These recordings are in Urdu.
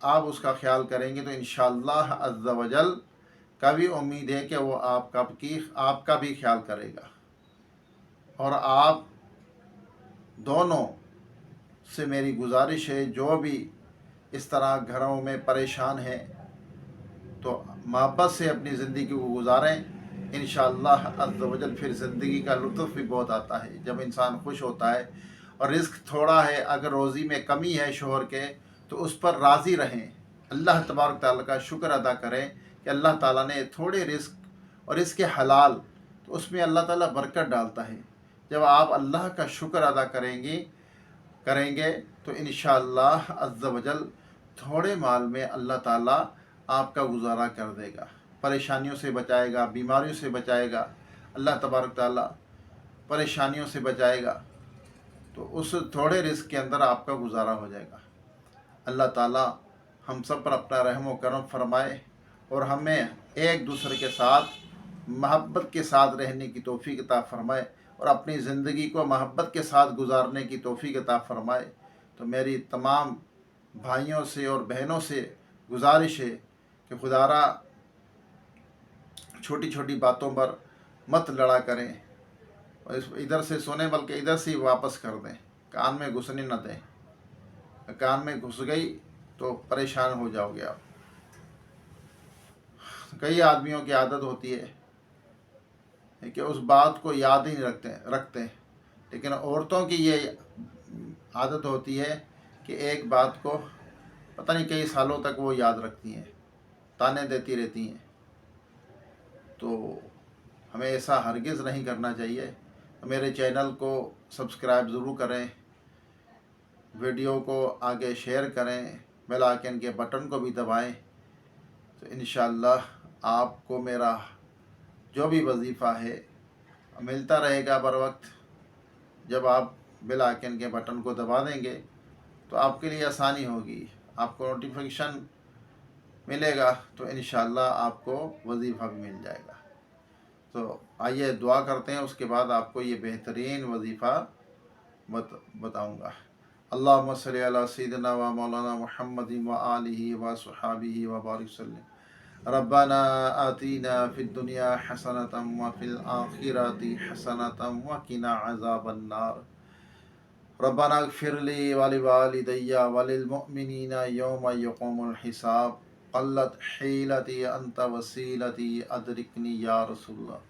آپ اس کا خیال کریں گے تو انشاءاللہ عز و جل کا بھی امید ہے کہ وہ آپ کا بھی خیال کرے گا، اور آپ دونوں سے میری گزارش ہے جو بھی اس طرح گھروں میں پریشان ہیں تو محبت سے اپنی زندگی کو گزاریں، انشاءاللہ عز و جل پھر زندگی کا لطف بھی بہت آتا ہے جب انسان خوش ہوتا ہے۔ اور رزق تھوڑا ہے، اگر روزی میں کمی ہے شوہر کے تو اس پر راضی رہیں، اللہ تبارک تعالیٰ کا شکر ادا کریں کہ اللہ تعالیٰ نے تھوڑے رزق اور اس کے حلال، تو اس میں اللہ تعالیٰ برکت ڈالتا ہے۔ جب آپ اللہ کا شکر ادا کریں گے تو انشاءاللہ عز و جل تھوڑے مال میں اللہ تعالیٰ آپ کا گزارا کر دے گا، پریشانیوں سے بچائے گا، بیماریوں سے بچائے گا، اللہ تبارک تعالیٰ پریشانیوں سے بچائے گا، تو اس تھوڑے رزق کے اندر آپ کا گزارا ہو جائے گا۔ اللہ تعالیٰ ہم سب پر اپنا رحم و کرم فرمائے اور ہمیں ایک دوسرے کے ساتھ محبت کے ساتھ رہنے کی توفیق عطا فرمائے اور اپنی زندگی کو محبت کے ساتھ گزارنے کی توفیق عطا فرمائے۔ تو میری تمام بھائیوں سے اور بہنوں سے گزارش ہے کہ خدا را چھوٹی چھوٹی باتوں پر مت لڑا کریں، اور ادھر سے سنیں بلکہ ادھر سے ہی واپس کر دیں، کان میں گھسنے نہ دیں، کان میں گھس گئی تو پریشان ہو جاؤ گے آپ۔ کئی آدمیوں کی عادت ہوتی ہے کہ اس بات کو یاد ہی نہیں رکھتے، لیکن عورتوں کی یہ عادت ہوتی ہے کہ ایک بات کو پتہ نہیں کئی سالوں تک وہ یاد رکھتی ہیں، تانے دیتی رہتی ہیں۔ تو ہمیں ایسا ہرگز نہیں کرنا چاہیے۔ میرے چینل کو سبسکرائب ضرور کریں، ویڈیو کو آگے شیئر کریں، بیل آئیکن کے بٹن کو بھی دبائیں، تو انشاءاللہ آپ کو میرا جو بھی وظیفہ ہے ملتا رہے گا بر وقت۔ جب آپ بیل آئیکن کے بٹن کو دبا دیں گے تو آپ کے لیے آسانی ہوگی، آپ کو نوٹیفیکیشن ملے گا تو انشاءاللہ آپ کو وظیفہ بھی مل جائے گا۔ تو آئیے دعا کرتے ہیں، اس کے بعد آپ کو یہ بہترین وظیفہ بتاؤں گا۔ اللہم صلی علی سیدنا و مولانا محمد و آلہ و صحابہ و بارک وسلم۔ ربنا آتینا فی الدنیا حسنۃ و فی الآخرۃ حسنۃ و قنا عذاب النار۔ ربنا اغفر لی ولوالدی وللمؤمنین یوم یقوم الحساب۔ قلت حیلتی انت وسیلتی ادرکنی یا رسول اللہ۔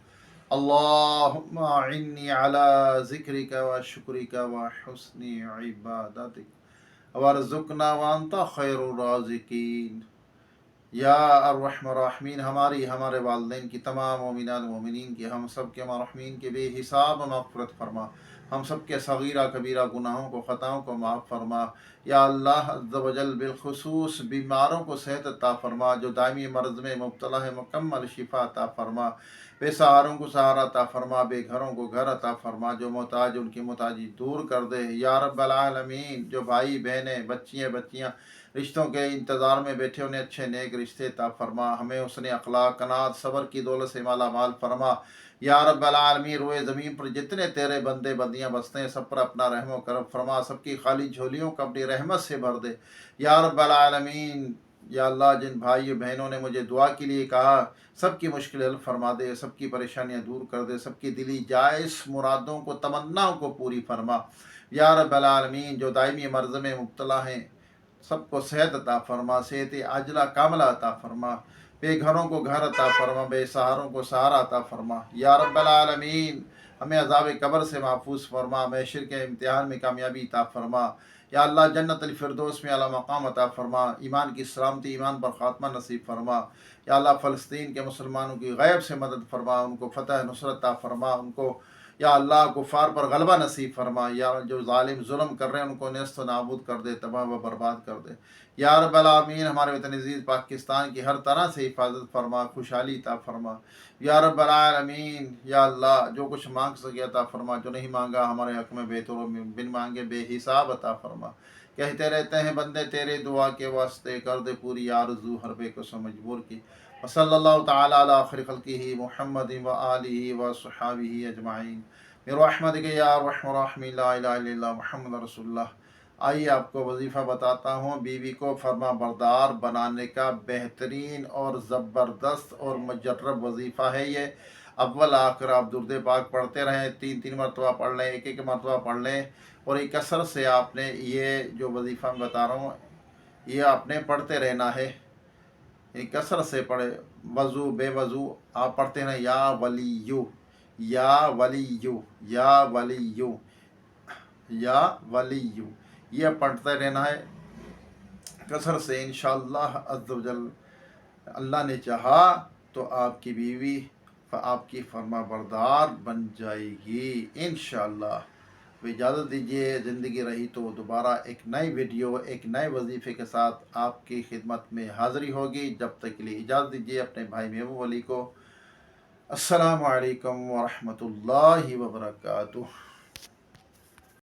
اللہم اعنی علی ذکرک و شکرک و حسن عبادتک وارزقنا وانت خیر الرازقین۔ یا ارحم الراحمین، ہمارے والدین کی، تمام مومنان مومنین کی، ہم سب کے مرحومین کے بے حساب مغفرت فرما، ہم سب کے صغیرہ کبیرہ گناہوں کو، خطاؤں کو معاف فرما۔ یا اللہ عز و جل بالخصوص بیماروں کو صحت عطا فرما، جو دائمی مرض میں مبتلا ہے مکمل شفا عطا فرما، بے سہاروں کو سہارا عطا فرما، بے گھروں کو گھر عطا فرما، جو محتاج ان کی محتاجی دور کر دے یا رب العالمین۔ جو بھائی بہنیں، بچیاں رشتوں کے انتظار میں بیٹھے، انہیں اچھے نیک رشتے عطا فرما، ہمیں حسن اخلاق، قناعت، صبر کی دولت سے مالا مال فرما یا رب العالمین۔ روئے زمین پر جتنے تیرے بندے بندیاں بستے ہیں، سب پر اپنا رحم و کرم فرما، سب کی خالی جھولیوں کو اپنی رحمت سے بھر دے یا رب العالمین۔ یا اللہ، جن بھائی بہنوں نے مجھے دعا کے لیے کہا، سب کی مشکل حل فرما دے، سب کی پریشانیاں دور کر دے، سب کی دلی جائز مرادوں کو، تمناؤں کو پوری فرما یا رب العالمین۔ جو دائمی مرض میں مبتلا ہیں، سب کو صحت عطا فرما، صحت عاجلہ کاملہ عطا فرما، بے گھروں کو گھر عطا فرما، بے سہاروں کو سہارا عطا فرما یا رب العالمین۔ ہمیں عذاب قبر سے محفوظ فرما، محشر کے امتحان میں کامیابی عطا فرما یا اللہ۔ جنت الفردوس میں اعلیٰ مقام عطا فرما، ایمان کی سلامتی، ایمان پر خاتمہ نصیب فرما یا اللہ۔ فلسطین کے مسلمانوں کی غیب سے مدد فرما، ان کو فتح نصرت عطا فرما، ان کو یا اللہ کفار پر غلبہ نصیب فرما یا جو ظالم ظلم کر رہے ہیں ان کو نیست و نابود کر دے، تباہ و برباد کر دے یا رب العالمین۔ ہمارے وطن عزیز پاکستان کی ہر طرح سے حفاظت فرما، خوشحالی عطا فرما یا رب العالمین۔ یا اللہ، جو کچھ مانگ سکے عطا فرما، جو نہیں مانگا ہمارے حق میں بہتر و بن مانگے بے حساب عطا فرما۔ کہتے رہتے ہیں بندے تیرے دعا کے واسطے، کر دے پوری آرزو ہر بے کو مجبور کی۔ وصلی اللہ تعالی علی خیر خلقہ محمد و آلہ و صحابہ اجمعین برحمتک یا ارحم الراحمین۔ لا الہ الا اللہ محمد رسول اللہ۔ آئیے آپ کو وظیفہ بتاتا ہوں بیوی کو فرما بردار بنانے کا بہترین اور زبردست اور مجرب وظیفہ ہے یہ۔ اول آخر آپ درود پاک پڑھتے رہیں، 3 مرتبہ پڑھ لیں، 1 مرتبہ پڑھ لیں، اور ایک کثرت سے آپ نے یہ جو وظیفہ میں بتا رہا ہوں یہ آپ نے پڑھتے رہنا ہے، ایک کثرت سے پڑھے، وضو بے وضو آپ پڑھتے رہیں، یا ولیو یا ولیو یا ولیو یا ولیو، یہ پڑھتے رہنا ہے کثرت سے۔ انشاءاللہ عز و جل اللہ نے چاہا تو آپ کی بیوی آپ کی فرما بردار بن جائے گی انشاءاللہ۔ اجازت دیجیے، زندگی رہی تو دوبارہ ایک نئی ویڈیو ایک نئے وظیفے کے ساتھ آپ کی خدمت میں حاضری ہوگی۔ جب تک کے لیے اجازت دیجیے اپنے بھائی محبوب علی کو۔ السلام علیکم ورحمۃ اللہ وبرکاتہ۔